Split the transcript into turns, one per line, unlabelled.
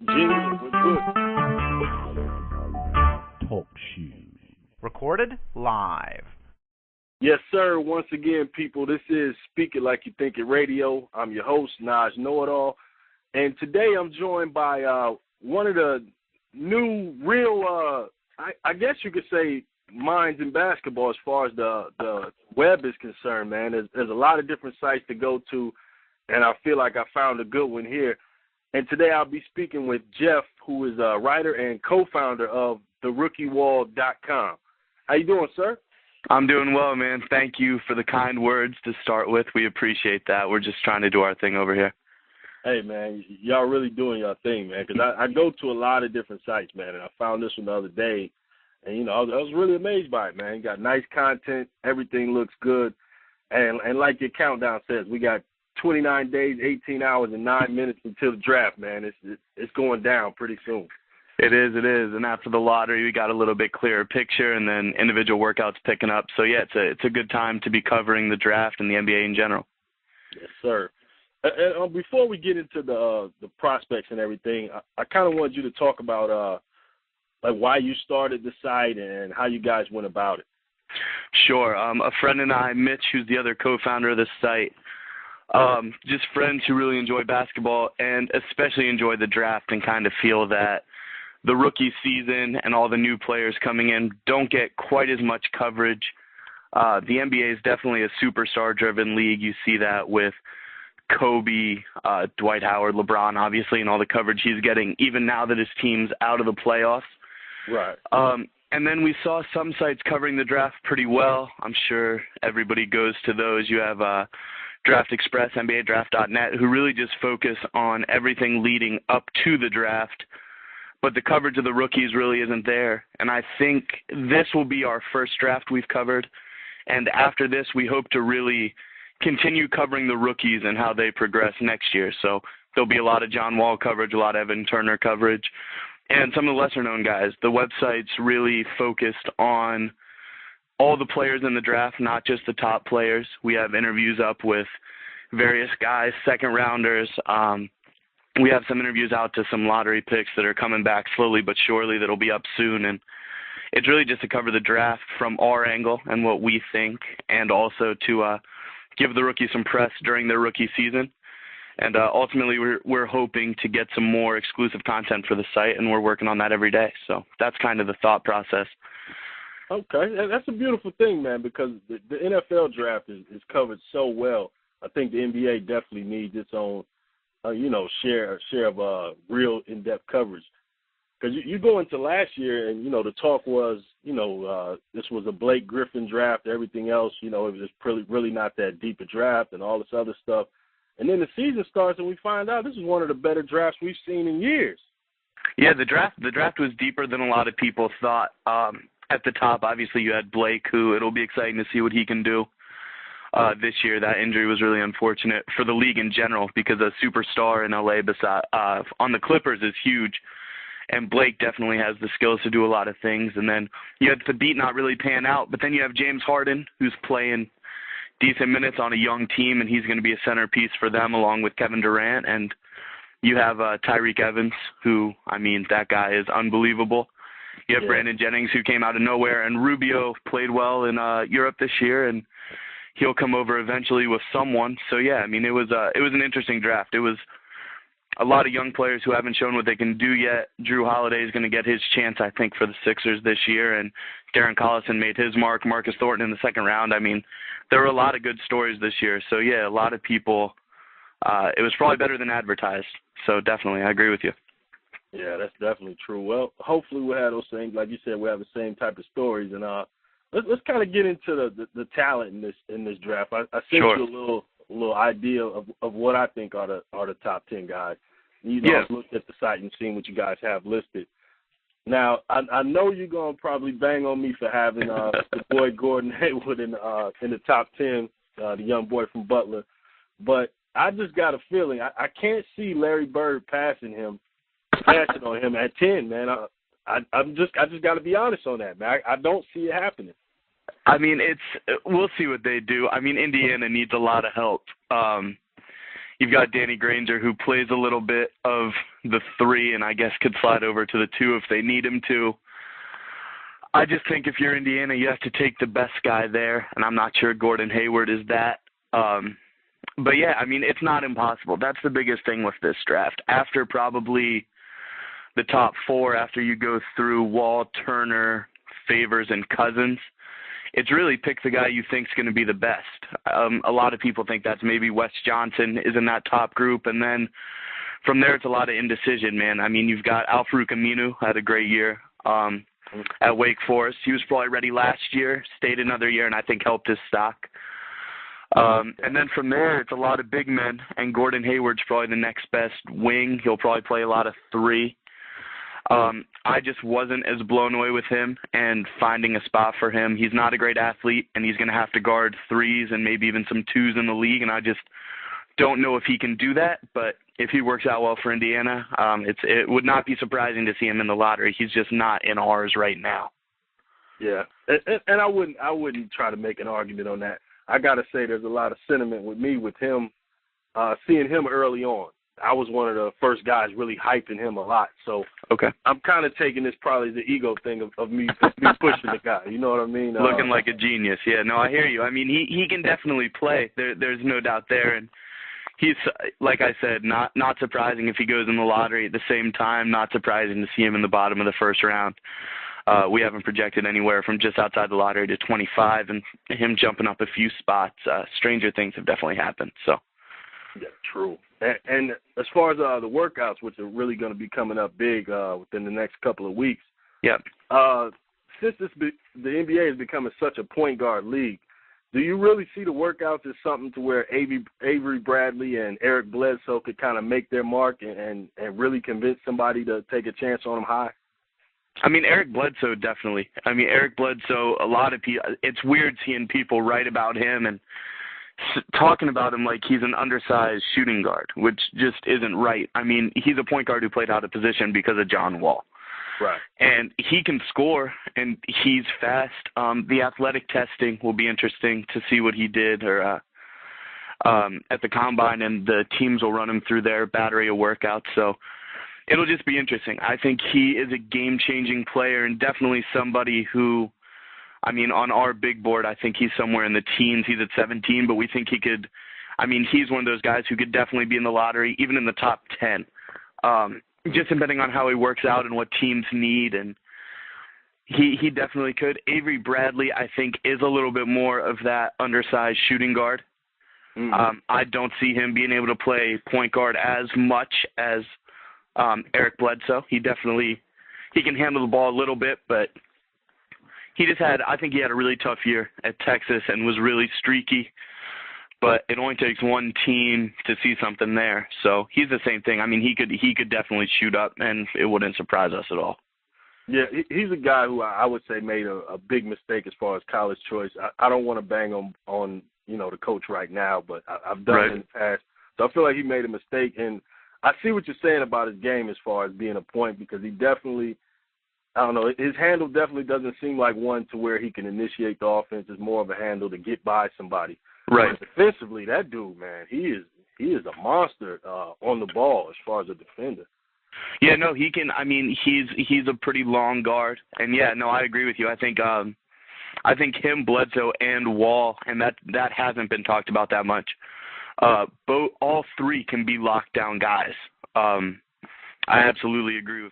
Jingling, we're good.
Talk shoes.
Recorded live.
Yes, sir. Once again, people, this is Speak It Like You Think It Radio. I'm your host, Naj Know-It-All. And today I'm joined by one of the new real, I guess you could say, minds in basketball as far as the web is concerned, man. There's a lot of different sites to go to, and I feel like I found a good one here. And today I'll be speaking with Jeff, who is a writer and co-founder of therookiewall.com. How you doing, sir?
I'm doing well, man. Thank you for the kind words to start with. We appreciate that. We're just trying to do our thing over here.
Hey, man, y'all really doing your thing, man, because I go to a lot of different sites, man, and I found this one the other day, and, you know, I was really amazed by it, man. You got nice content. Everything looks good. And like your countdown says, we got 29 days, 18 hours, and 9 minutes until the draft, man. It's going down pretty soon.
It is. And after the lottery, we got a little bit clearer picture, and then individual workouts picking up. So, yeah, it's a good time to be covering the draft and the NBA in general.
Yes, sir. And before we get into the prospects and everything, I kind of wanted you to talk about like why you started the site and how you guys went about it.
Sure. A friend and I, Mitch, who's the other co-founder of this site, just friends who really enjoy basketball and especially enjoy the draft and kind of feel that the rookie season and all the new players coming in don't get quite as much coverage. The NBA is definitely a superstar-driven league. You see that with Kobe, Dwight Howard, LeBron, obviously, and all the coverage he's getting, even now that his team's out of the playoffs.
Right.
And then we saw some sites covering the draft pretty well. I'm sure everybody goes to those. You have Draft Express, NBADraft.net, who really just focus on everything leading up to the draft. But the coverage of the rookies really isn't there. And I think this will be our first draft we've covered. And after this, we hope to really continue covering the rookies and how they progress next year. So there'll be a lot of John Wall coverage, a lot of Evan Turner coverage, and some of the lesser-known guys. The website's really focused on all the players in the draft, not just the top players. We have interviews up with various guys, second-rounders. We have some interviews out to some lottery picks that are coming back slowly but surely that'll be up soon. And it's really just to cover the draft from our angle and what we think, and also to give the rookies some press during their rookie season. And ultimately, we're hoping to get some more exclusive content for the site, and we're working on that every day. So that's kind of the thought process.
Okay, that's a beautiful thing, man, because the NFL draft is covered so well. I think the NBA definitely needs its own, share of real in-depth coverage. Because you go into last year, and, the talk was, this was a Blake Griffin draft, everything else, it was just really not that deep a draft and all this other stuff. And then the season starts, and we find out this is one of the better drafts we've seen in years.
Yeah, the draft was deeper than a lot of people thought. At the top, obviously, you had Blake, who it'll be exciting to see what he can do this year. That injury was really unfortunate for the league in general because a superstar in LA on the Clippers is huge. And Blake definitely has the skills to do a lot of things. And then you had Thabit not really pan out. But then you have James Harden, who's playing decent minutes on a young team, and he's going to be a centerpiece for them along with Kevin Durant. And you have Tyreek Evans, who, that guy is unbelievable. You have Brandon Jennings, who came out of nowhere. And Rubio played well in Europe this year, and he'll come over eventually with someone. So, yeah, it was an interesting draft. It was a lot of young players who haven't shown what they can do yet. Drew Holiday is going to get his chance, I think, for the Sixers this year, and Darren Collison made his mark. Marcus Thornton in the second round. There were a lot of good stories this year. So, yeah, a lot of people, it was probably better than advertised. So, definitely, I agree with you.
Yeah, that's definitely true. Well, hopefully we'll have those things. Like you said, we'll have the same type of stories. And let's kind of get into the talent in this draft. I sent you a little idea of what I think are the top 10 guys. I've looked at the site and seen what you guys have listed. Now, I know you're gonna probably bang on me for having the boy Gordon Hayward in the top 10, the young boy from Butler, but I just got a feeling I can't see Larry Bird passing on him at 10, man. I just got to be honest on that, man. I don't see it happening.
We'll see what they do. Indiana needs a lot of help. you've got Danny Granger, who plays a little bit of the 3 and I guess could slide over to the 2 if they need him to. I just think if you're Indiana, you have to take the best guy there, and I'm not sure Gordon Hayward is that. But, yeah, I mean, it's not impossible. That's the biggest thing with this draft. After probably the top 4, after you go through Wall, Turner, Favors, and Cousins, it's really pick the guy you think is going to be the best. A lot of people think that's maybe Wes Johnson is in that top group, and then from there it's a lot of indecision, man. I mean, you've got Al-Farouq Aminu, had a great year at Wake Forest. He was probably ready last year, stayed another year, and I think helped his stock. And then from there, it's a lot of big men, and Gordon Hayward's probably the next best wing. He'll probably play a lot of 3. I just wasn't as blown away with him and finding a spot for him. He's not a great athlete, and he's going to have to guard 3s and maybe even some 2s in the league, and I just don't know if he can do that. But if he works out well for Indiana, it would not be surprising to see him in the lottery. He's just not in ours right now.
Yeah, and I wouldn't try to make an argument on that. I got to say there's a lot of sentiment with me with him, seeing him early on. I was one of the first guys really hyping him a lot. So
okay.
I'm kind of taking this probably the ego thing of me pushing the guy. You know what I mean?
Looking like a genius. Yeah, no, I hear you. I mean, he can definitely play. There's no doubt there. And he's, like I said, not surprising if he goes in the lottery. At the same time, not surprising to see him in the bottom of the first round. We haven't projected anywhere from just outside the lottery to 25, and him jumping up a few spots. Stranger things have definitely happened. So.
Yeah, true. And as far as the workouts, which are really going to be coming up big within the next couple of weeks.
Yep.
Since the NBA is becoming such a point guard league, do you really see the workouts as something to where Avery Bradley and Eric Bledsoe could kind of make their mark and really convince somebody to take a chance on them high?
I mean, Eric Bledsoe, definitely. I mean, Eric Bledsoe, a lot of people, it's weird seeing people write about him and talking about him like he's an undersized shooting guard, which just isn't right. I mean, he's a point guard who played out of position because of John Wall.
Right.
And he can score, and he's fast. The athletic testing will be interesting to see what he did at the Combine, and the teams will run him through their battery of workouts. So it'll just be interesting. I think he is a game-changing player and definitely somebody who, I mean, on our big board, I think he's somewhere in the teens. He's at 17, but we think he could, I mean, he's one of those guys who could definitely be in the lottery, even in the top 10, just depending on how he works out and what teams need, and he definitely could. Avery Bradley, I think, is a little bit more of that undersized shooting guard. I don't see him being able to play point guard as much as Eric Bledsoe. He can handle the ball a little bit, but I think he had a really tough year at Texas and was really streaky, but it only takes one team to see something there. So he's the same thing. I mean, he could definitely shoot up, and it wouldn't surprise us at all.
Yeah, he's a guy who I would say made a big mistake as far as college choice. I don't want to bang on the coach right now, but I've done it in the past. So I feel like he made a mistake, and I see what you're saying about his game as far as being a point, because he definitely, I don't know, his handle definitely doesn't seem like one to where he can initiate the offense. It's more of a handle to get by somebody.
Right.
But defensively, that dude, man, he is a monster on the ball as far as a defender.
Yeah, no, he can. I mean, he's a pretty long guard, and yeah, no, I agree with you. I think him, Bledsoe, and Wall, and that hasn't been talked about that much. All 3 can be lockdown guys. I absolutely agree with